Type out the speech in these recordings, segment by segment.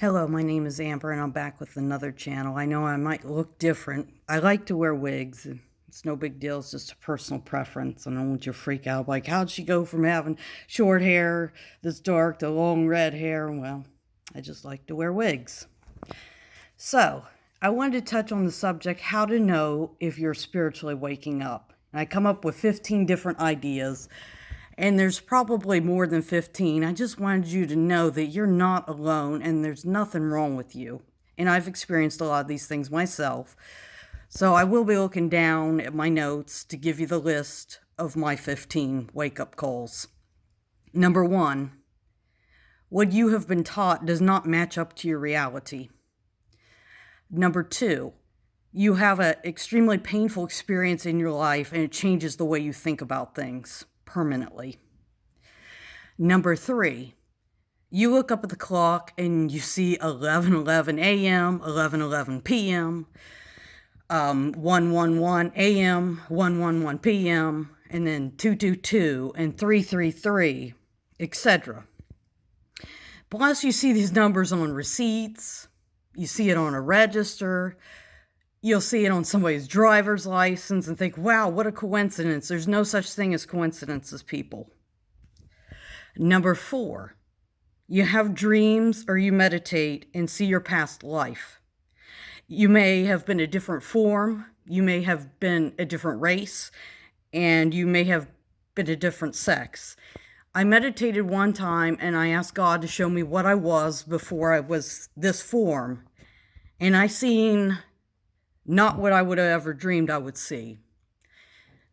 Hello, my name is Amber and I'm back with another channel. I know I might look different. I like to wear wigs. It's no big deal. It's just a personal preference. I don't want you to freak out. Like, how'd she go from having short hair that's dark to long red hair? Well, I just like to wear wigs. So, I wanted to touch on the subject, how to know if you're spiritually waking up. And I come up with 15 different ideas, and there's probably more than 15. I just wanted you to know that you're not alone and there's nothing wrong with you. And I've experienced a lot of these things myself. So I will be looking down at my notes to give you the list of my 15 wake up calls. Number one, what you have been taught does not match up to your reality. Number two, you have an extremely painful experience in your life and it changes the way you think about things permanently. Number three, you look up at the clock and you see 11:11 a.m., 11:11 p.m., 1:11 a.m., 1:11 p.m., and then 2:22 and 3:33, etc. Plus, you see these numbers on receipts, you see it on a register, you'll see it on somebody's driver's license and think, wow, what a coincidence. There's no such thing as coincidences, people. Number four, you have dreams or you meditate and see your past life. You may have been a different form, you may have been a different race, and you may have been a different sex. I meditated one time and I asked God to show me what I was before I was this form. And I seen not what I would have ever dreamed I would see.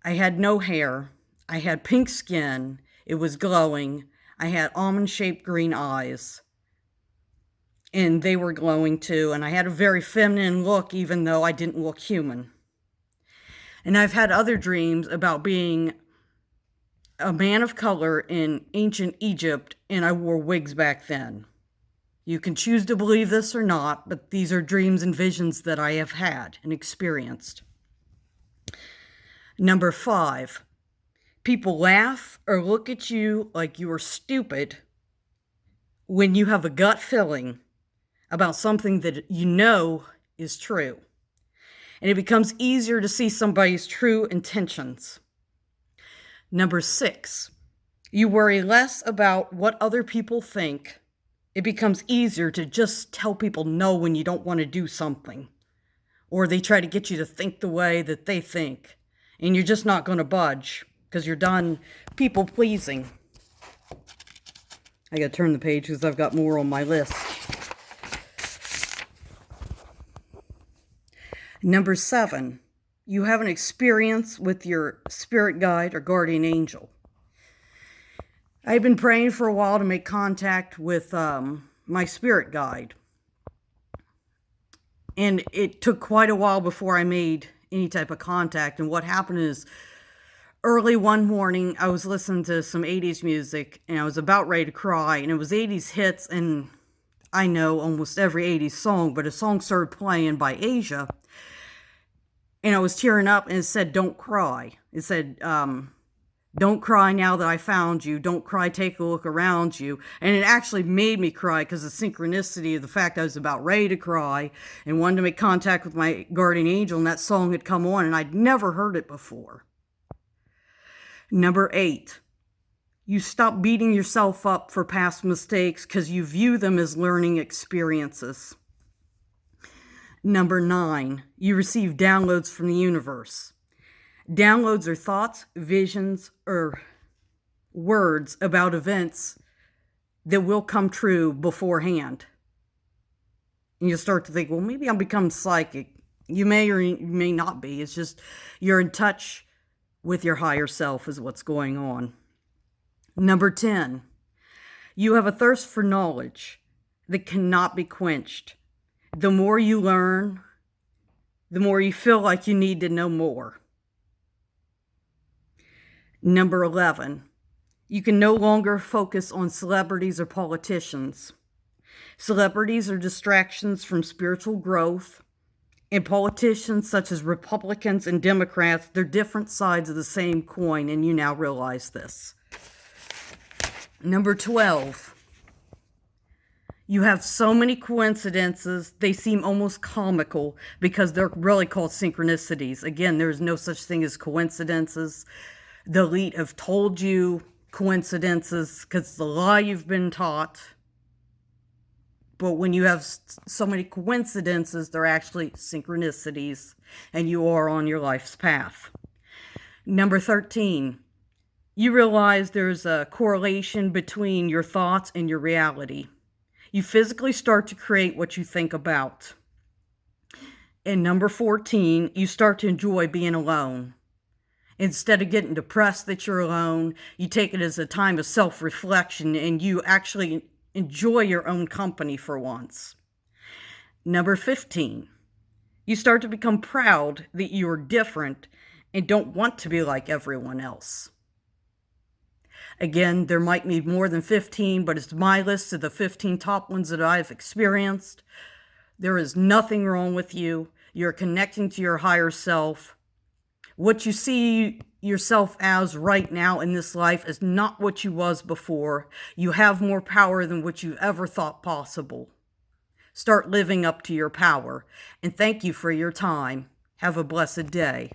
I had no hair. I had pink skin. It was glowing. I had almond-shaped green eyes. And they were glowing too. And I had a very feminine look, even though I didn't look human. And I've had other dreams about being a man of color in ancient Egypt, and I wore wigs back then. You can choose to believe this or not, but these are dreams and visions that I have had and experienced. Number five, people laugh or look at you like you are stupid when you have a gut feeling about something that you know is true. And it becomes easier to see somebody's true intentions. Number six, you worry less about what other people think. It becomes easier to just tell people no when you don't want to do something. Or they try to get you to think the way that they think. And you're just not going to budge because you're done people pleasing. I got to turn the page because I've got more on my list. Number seven, you have an experience with your spirit guide or guardian angel. I've been praying for a while to make contact with my spirit guide. And it took quite a while before I made any type of contact. And what happened is, early one morning, I was listening to some 80s music and I was about ready to cry. And it was 80s hits, and I know almost every 80s song, but a song started playing by Asia. And I was tearing up and it said, "Don't cry." It said, "Don't cry now that I found you. Don't cry, take a look around you." And it actually made me cry because of the synchronicity of the fact I was about ready to cry and wanted to make contact with my guardian angel, and that song had come on and I'd never heard it before. Number eight, you stop beating yourself up for past mistakes because you view them as learning experiences. Number nine, you receive downloads from the universe. Downloads are thoughts, visions, or words about events that will come true beforehand. And you start to think, well, maybe I'll become psychic. You may or you may not be. It's just you're in touch with your higher self is what's going on. Number 10, you have a thirst for knowledge that cannot be quenched. The more you learn, the more you feel like you need to know more. Number 11, you can no longer focus on celebrities or politicians. Celebrities are distractions from spiritual growth, and politicians such as Republicans and Democrats, they're different sides of the same coin, and you now realize this. Number 12, You have so many coincidences, they seem almost comical because they're really called synchronicities. Again, there's no such thing as coincidences. The elite have told you coincidences because it's the lie you've been taught. But when you have so many coincidences, they're actually synchronicities, and you are on your life's path. Number 13, you realize there's a correlation between your thoughts and your reality. You physically start to create what you think about. And number 14, you start to enjoy being alone. Instead of getting depressed that you're alone, you take it as a time of self-reflection and you actually enjoy your own company for once. Number 15, you start to become proud that you are different and don't want to be like everyone else. Again, there might be more than 15, but it's my list of the 15 top ones that I've experienced. There is nothing wrong with you. You're connecting to your higher self. What you see yourself as right now in this life is not what you was before. You have more power than what you ever thought possible. Start living up to your power. And thank you for your time. Have a blessed day.